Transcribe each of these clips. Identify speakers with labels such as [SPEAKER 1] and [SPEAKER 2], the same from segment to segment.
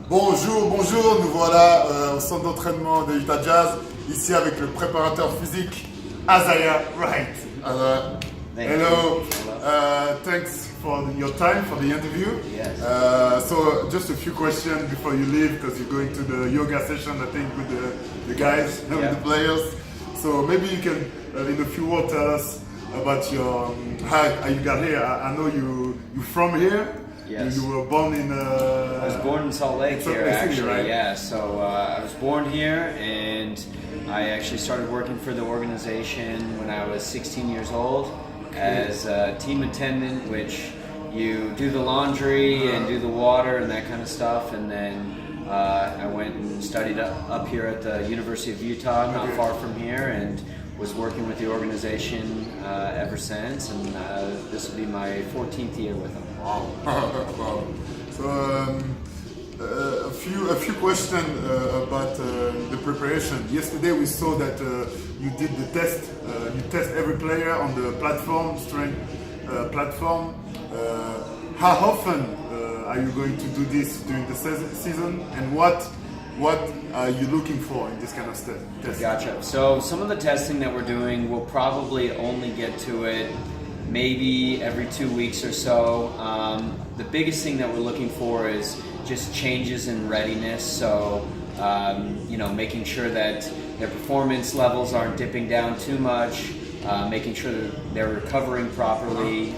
[SPEAKER 1] Bonjour, bonjour, nous voilà au centre d'entraînement de Utah Jazz, ici avec le préparateur physique Azaya Wright. Hello, thanks for your time for the interview.
[SPEAKER 2] Yes.
[SPEAKER 1] So just a few questions before you leave, because you're going to the yoga session, I think, with the guys, with the players. So maybe you can, in a few words, tell us about your how you got here. I know you're from here.
[SPEAKER 2] Yes.
[SPEAKER 1] You were born in...
[SPEAKER 2] I was born in Salt Lake here, actually,
[SPEAKER 1] right?
[SPEAKER 2] yeah. So I was born here, and I actually started working for the organization when I was 16 years old as a team attendant, which you do the laundry and do the water and that kind of stuff. And then I went and studied up here at the University of Utah, not far from here, and was working with the organization ever since. And this will be my 14th year with them.
[SPEAKER 1] Wow. Wow. So a few questions about the preparation. Yesterday we saw that you did the test. You test every player on the platform, strength platform. How often are you going to do this during the season, and what are you looking for in this kind of test?
[SPEAKER 2] Gotcha. So some of the testing that we're doing, we'll probably only get to it maybe every 2 weeks or so. The biggest thing that we're looking for is just changes in readiness. So, making sure that their performance levels aren't dipping down too much, making sure that they're recovering properly,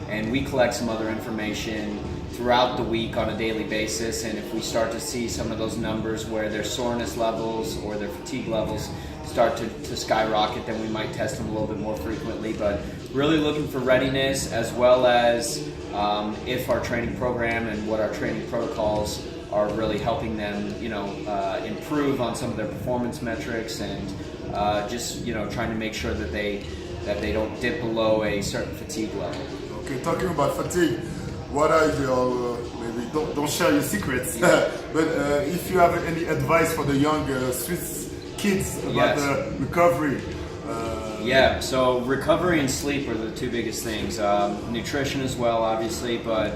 [SPEAKER 2] and we collect some other information throughout the week on a daily basis. And if we start to see some of those numbers where their soreness levels or their fatigue levels start to skyrocket, then we might test them a little bit more frequently. But really looking for readiness, as well as if our training program and what our training protocols are really helping them, improve on some of their performance metrics, and just trying to make sure that they don't dip below a certain fatigue level.
[SPEAKER 1] Okay, talking about fatigue, what are your maybe don't share your secrets, but if you have any advice for the young Swiss kids about the recovery?
[SPEAKER 2] So recovery and sleep are the two biggest things. Nutrition as well, obviously, but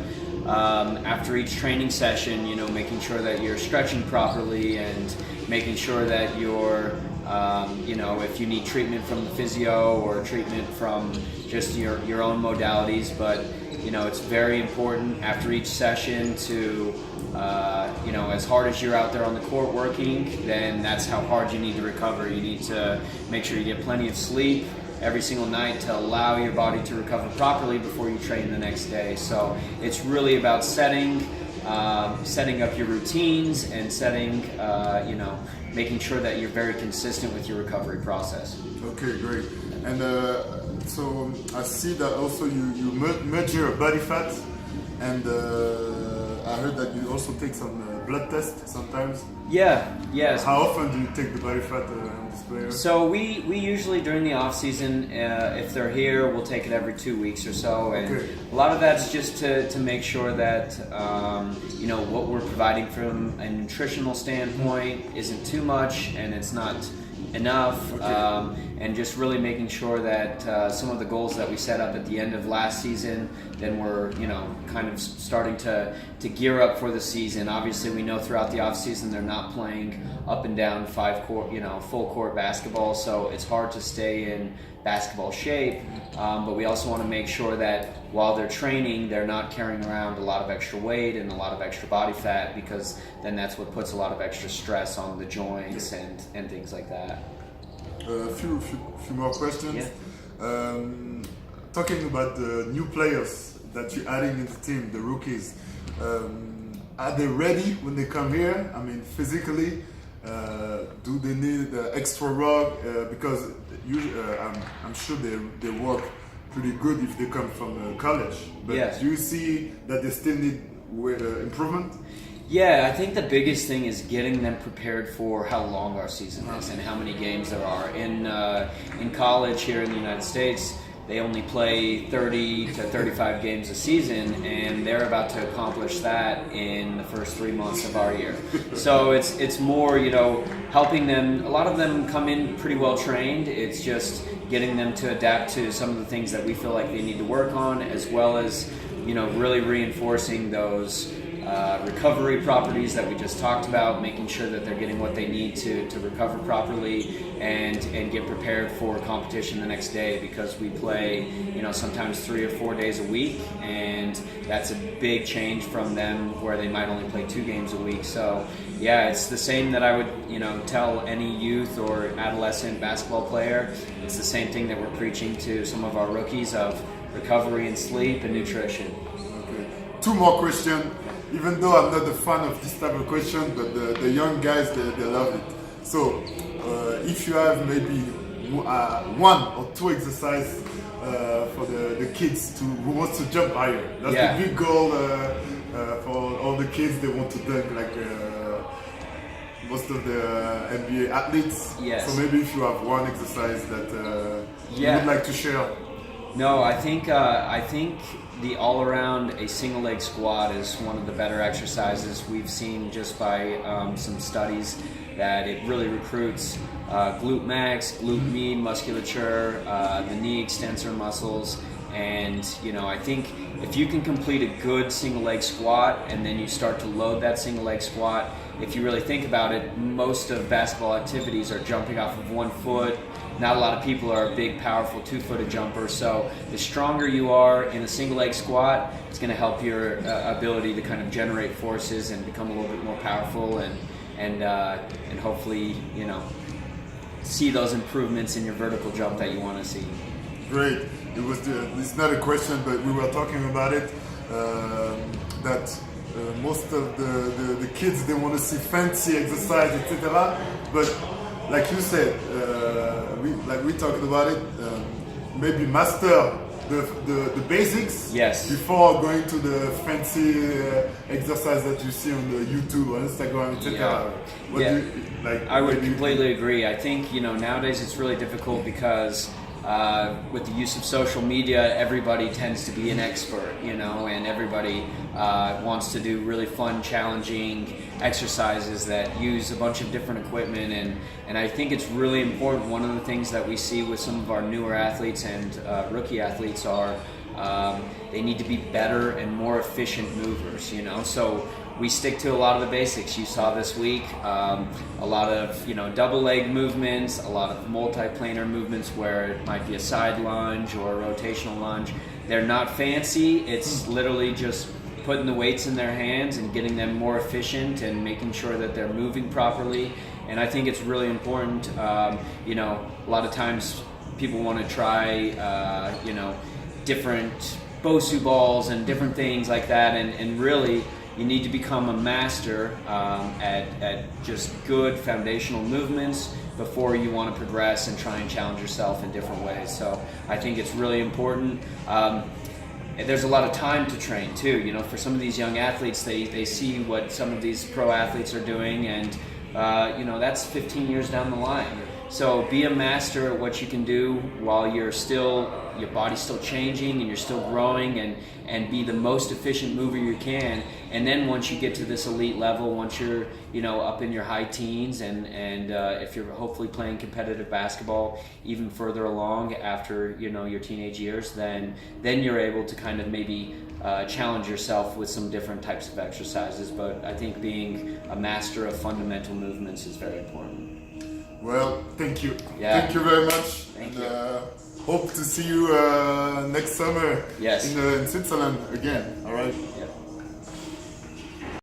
[SPEAKER 2] after each training session, making sure that you're stretching properly, and making sure that you're, if you need treatment from the physio or treatment from just your own modalities. But it's very important after each session to, as hard as you're out there on the court working, then that's how hard you need to recover. You need to make sure you get plenty of sleep every single night to allow your body to recover properly before you train the next day. So it's really about setting up your routines and making sure that you're very consistent with your recovery process.
[SPEAKER 1] Okay, great. And so I see that also you measure body fat, and I heard that you also take some blood tests sometimes.
[SPEAKER 2] Yes.
[SPEAKER 1] How often do you take the body fat on this player?
[SPEAKER 2] So we usually during the off season, if they're here, we'll take it every 2 weeks or so, and a lot of that's just to make sure that what we're providing from a nutritional standpoint isn't too much and it's not enough, and just really making sure that some of the goals that we set up at the end of last season, then we're kind of starting to gear up for the season. Obviously, we know throughout the off season they're not playing up and down full court basketball, so it's hard to stay in basketball shape. But we also want to make sure that while they're training, they're not carrying around a lot of extra weight and a lot of extra body fat, because then that's what puts a lot of extra stress on the joints and things like that.
[SPEAKER 1] A few more questions. Talking about the new players that you're adding in the team, the rookies, are they ready when they come here? I mean, physically, do they need extra work? Because I'm sure they work pretty good if they come from college. But do you see that they still need improvement?
[SPEAKER 2] Yeah, I think the biggest thing is getting them prepared for how long our season is and how many games there are. In college here in the United States, they only play 30 to 35 games a season, and they're about to accomplish that in the first 3 months of our year. So it's more, helping them. A lot of them come in pretty well trained. It's just getting them to adapt to some of the things that we feel like they need to work on, as well as really reinforcing those recovery properties that we just talked about, making sure that they're getting what they need to recover properly and get prepared for competition the next day, because we play, you know, sometimes 3 or 4 days a week, and that's a big change from them where they might only play 2 games a week. So yeah, it's the same that I would, you know, tell any youth or adolescent basketball player. It's the same thing that we're preaching to some of our rookies of recovery and sleep and nutrition.
[SPEAKER 1] Okay. 2 more questions. Even though I'm not a fan of this type of question, but the young guys, they love it. So, if you have maybe 1 or 2 exercises for the kids who wants to jump higher, that's the big goal for all the kids. They want to dunk like most of the NBA athletes.
[SPEAKER 2] Yes.
[SPEAKER 1] So maybe if you have 1 exercise that you would like to share.
[SPEAKER 2] No, I think the all-around a single leg squat is one of the better exercises. We've seen just by some studies that it really recruits glute max, glute med musculature, the knee extensor muscles, and you know, I think if you can complete a good single leg squat and then you start to load that single leg squat, if you really think about it, most of basketball activities are jumping off of 1 foot. Not a lot of people are big, powerful 2-footed jumpers. So the stronger you are in a single leg squat, it's going to help your ability to kind of generate forces and become a little bit more powerful, and hopefully, you know, see those improvements in your vertical jump that you want to see.
[SPEAKER 1] Great. It's not a question, but we were talking about it. That most of the kids, they want to see fancy exercise, etc. But like you said, we talked about it. Maybe master the basics before going to the fancy exercise that you see on the YouTube or Instagram, etc.
[SPEAKER 2] I would completely agree. I think, you know, nowadays it's really difficult because with the use of social media, everybody tends to be an expert, you know, and everybody wants to do really fun, challenging exercises that use a bunch of different equipment, and I think it's really important. One of the things that we see with some of our newer athletes and rookie athletes are they need to be better and more efficient movers, you know, so we stick to a lot of the basics. You saw this week a lot of, you know, double leg movements, a lot of multi-planar movements where it might be a side lunge or a rotational lunge. They're not fancy. It's literally just putting the weights in their hands and getting them more efficient and making sure that they're moving properly. And I think it's really important. You know, a lot of times people want to try, you know, different Bosu balls and different things like that, and really, you need to become a master at just good foundational movements before you want to progress and try and challenge yourself in different ways. So I think it's really important. There's a lot of time to train too. You know, for some of these young athletes, they see what some of these pro athletes are doing, and you know, that's 15 years down the line. So be a master at what you can do while your body's still changing and you're still growing, and be the most efficient mover you can. And then once you get to this elite level, once you're, you know, up in your high teens, and if you're hopefully playing competitive basketball even further along after, you know, your teenage years, then you're able to kind of maybe challenge yourself with some different types of exercises. But I think being a master of fundamental movements is very important.
[SPEAKER 1] Well, thank you.
[SPEAKER 2] Yeah.
[SPEAKER 1] Thank you very much.
[SPEAKER 2] Thank
[SPEAKER 1] you.
[SPEAKER 2] You.
[SPEAKER 1] Hope to see you next summer in Switzerland again. All right.